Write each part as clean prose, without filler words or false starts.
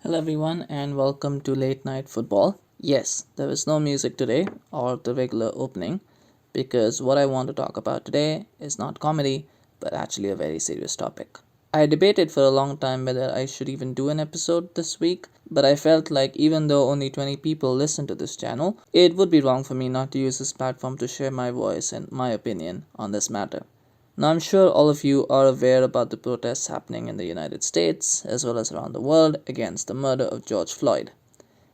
Hello, everyone, and welcome to Late Night Football. Yes, there is no music today or the regular opening because what I want to talk about today is not comedy but actually a very serious topic. I debated for a long time whether I should even do an episode this week, but I felt like even though only 20 people listen to this channel, it would be wrong for me not to use this platform to share my voice and my opinion on this matter. Now, I'm sure all of you are aware about the protests happening in the United States as well as around the world against the murder of George Floyd.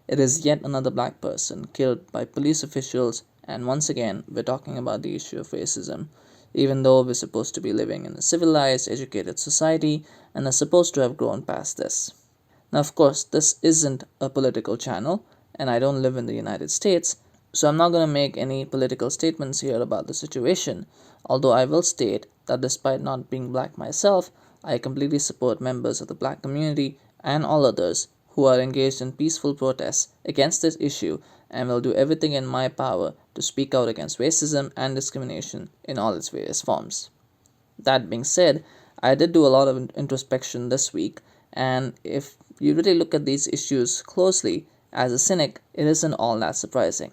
It is yet another black person killed by police officials, and once again, we're talking about the issue of racism, even though we're supposed to be living in a civilized, educated society and are supposed to have grown past this. Now, of course, this isn't a political channel, and I don't live in the United States, so I'm not going to make any political statements here about the situation, although I will state that despite not being black myself, I completely support members of the black community and all others who are engaged in peaceful protests against this issue and will do everything in my power to speak out against racism and discrimination in all its various forms. That being said, I did do a lot of introspection this week, and if you really look at these issues closely, as a cynic, it isn't all that surprising.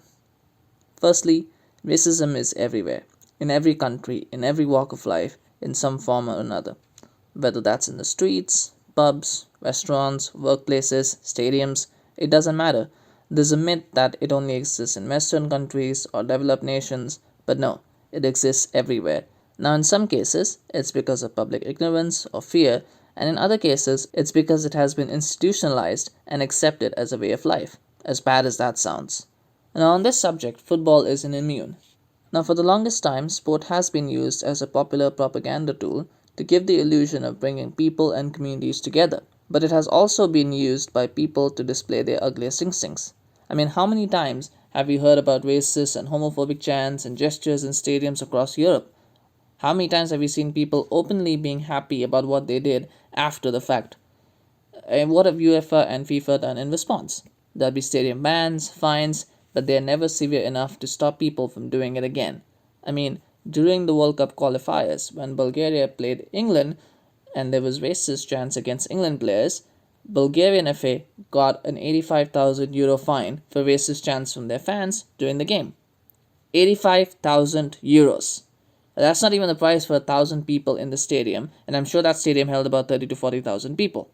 Firstly, racism is everywhere, in every country, in every walk of life, in some form or another. Whether that's in the streets, pubs, restaurants, workplaces, stadiums, it doesn't matter. There's a myth that it only exists in Western countries or developed nations, but no, it exists everywhere. Now, in some cases, it's because of public ignorance or fear, and in other cases, it's because it has been institutionalized and accepted as a way of life, as bad as that sounds. Now, on this subject, football isn't immune. Now, for the longest time, sport has been used as a popular propaganda tool to give the illusion of bringing people and communities together. But it has also been used by people to display their ugliest instincts. I mean, how many times have you heard about racist and homophobic chants and gestures in stadiums across Europe? How many times have you seen people openly being happy about what they did after the fact? And what have UEFA and FIFA done in response? There'll be stadium bans, fines, but they're never severe enough to stop people from doing it again. I mean, during the World Cup qualifiers, when Bulgaria played England and there was racist chants against England players, Bulgarian FA got an 85,000 euro fine for racist chants from their fans during the game. 85,000 euros. That's not even the price for 1,000 people in the stadium, and I'm sure that stadium held about 30 to 40,000 people.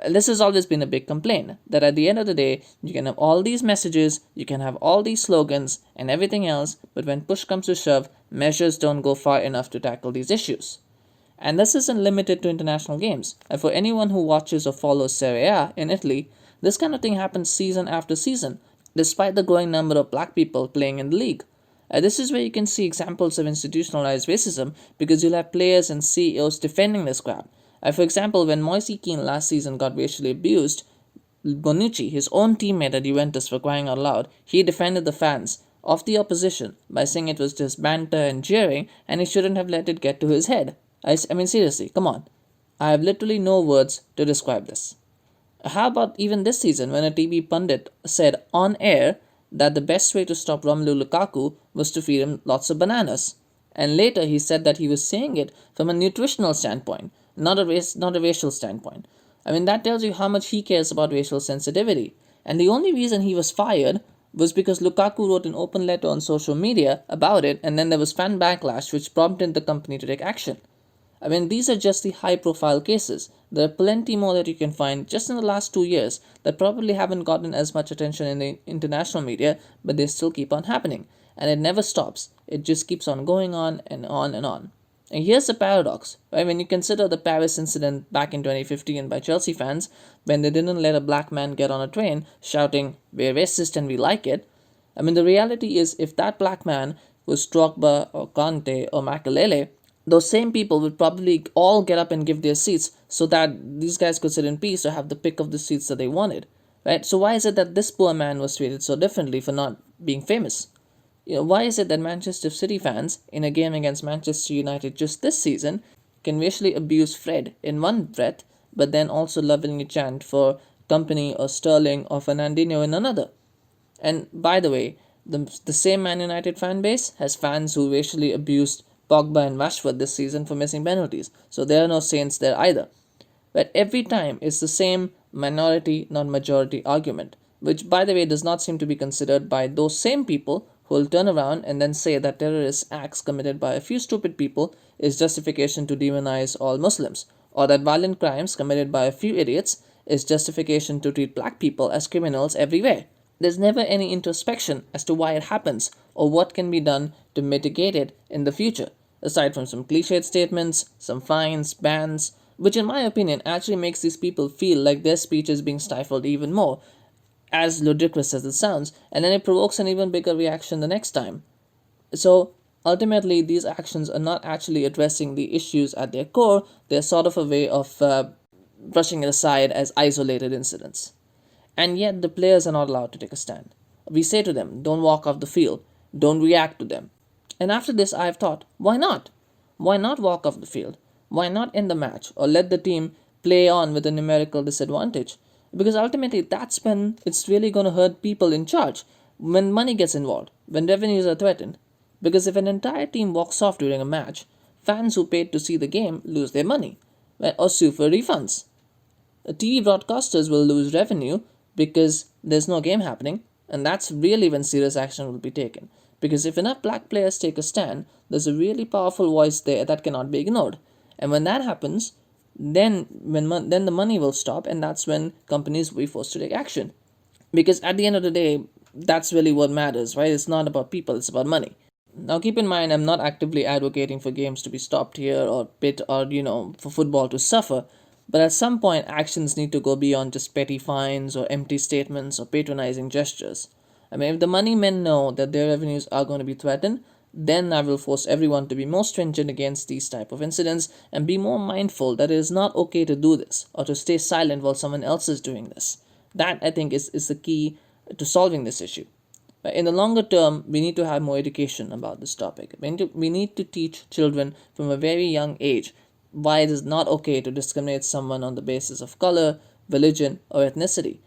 This has always been a big complaint that at the end of the day, you can have all these messages, you can have all these slogans and everything else, but when push comes to shove, measures don't go far enough to tackle these issues. And this isn't limited to international games. And for anyone who watches or follows Serie A in Italy, this kind of thing happens season after season, despite the growing number of black people playing in the league. This is where you can see examples of institutionalized racism because you'll have players and CEOs defending this crap. For example, when Moise Kean last season got racially abused, Bonucci, his own teammate at Juventus for crying out loud, he defended the fans of the opposition by saying it was just banter and jeering and he shouldn't have let it get to his head. I mean, seriously, come on. I have literally no words to describe this. How about even this season when a TV pundit said on air that the best way to stop Romelu Lukaku was to feed him lots of bananas? And later he said that he was saying it from a nutritional standpoint, not a racial standpoint. I mean, that tells you how much he cares about racial sensitivity. And the only reason he was fired was because Lukaku wrote an open letter on social media about it, and then there was fan backlash, which prompted the company to take action. I mean, these are just the high profile cases. There are plenty more that you can find just in the last 2 years that probably haven't gotten as much attention in the international media, but they still keep on happening. And it never stops. It just keeps on going on and on and on. And here's the paradox, right? When you consider the Paris incident back in 2015 by Chelsea fans, when they didn't let a black man get on a train shouting, "We're racist and we like it." I mean, the reality is, if that black man was Drogba or Kante or Makelele, those same people would probably all get up and give their seats so that these guys could sit in peace or have the pick of the seats that they wanted, right? So why is it that this poor man was treated so differently for not being famous? Why is it that Manchester City fans in a game against Manchester United just this season can racially abuse Fred in one breath, but then also lovingly chant for Company or Sterling or Fernandinho in another? And by the way, the same Man United fan base has fans who racially abused Pogba and Rashford this season for missing penalties. So there are no saints there either. But every time it's the same minority, not majority argument, which, by the way, does not seem to be considered by those same people who will turn around and then say that terrorist acts committed by a few stupid people is justification to demonize all Muslims, or that violent crimes committed by a few idiots is justification to treat black people as criminals everywhere. There's never any introspection as to why it happens or what can be done to mitigate it in the future, aside from some cliched statements, some fines, bans, which, in my opinion, actually makes these people feel like their speech is being stifled even more, as ludicrous as it sounds, and then it provokes an even bigger reaction the next time. So, ultimately, these actions are not actually addressing the issues at their core, they're sort of a way of brushing it aside as isolated incidents. And yet, the players are not allowed to take a stand. We say to them, don't walk off the field, don't react to them. And after this, I have thought, why not? Why not walk off the field? Why not end the match or let the team play on with a numerical disadvantage? Because ultimately, that's when it's really going to hurt people in charge, when money gets involved, when revenues are threatened. Because if an entire team walks off during a match, fans who paid to see the game lose their money or sue for refunds. TV broadcasters will lose revenue because there's no game happening, and that's really when serious action will be taken. Because if enough black players take a stand, there's a really powerful voice there that cannot be ignored. And when that happens, then the money will stop, and that's when companies will be forced to take action. Because at the end of the day, that's really what matters, right? It's not about people, it's about money. Now, keep in mind, I'm not actively advocating for games to be stopped here or for football to suffer. But at some point, actions need to go beyond just petty fines or empty statements or patronizing gestures. I mean, if the money men know that their revenues are going to be threatened, then I will force everyone to be more stringent against these type of incidents and be more mindful that it is not okay to do this or to stay silent while someone else is doing this. That, I think, is the key to solving this issue. In the longer term, we need to have more education about this topic. We need to teach children from a very young age why it is not okay to discriminate someone on the basis of color, religion, or ethnicity,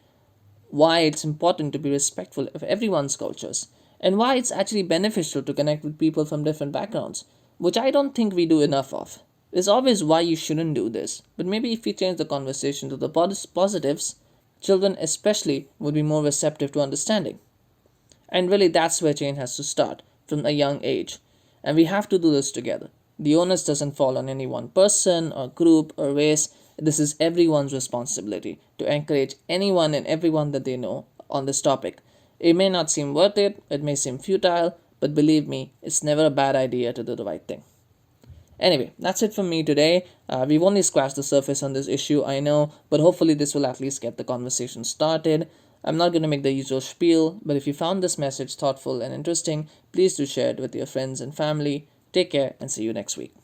why it's important to be respectful of everyone's cultures, and why it's actually beneficial to connect with people from different backgrounds, which I don't think we do enough of. There's always why you shouldn't do this, but maybe if we change the conversation to the positives, children especially would be more receptive to understanding. And really, that's where change has to start, from a young age. And we have to do this together. The onus doesn't fall on any one person or group or race. This is everyone's responsibility to encourage anyone and everyone that they know on this topic. It may not seem worth it, it may seem futile, but believe me, it's never a bad idea to do the right thing. Anyway, that's it from me today. We've only scratched the surface on this issue, I know, but hopefully this will at least get the conversation started. I'm not going to make the usual spiel, but if you found this message thoughtful and interesting, please do share it with your friends and family. Take care and see you next week.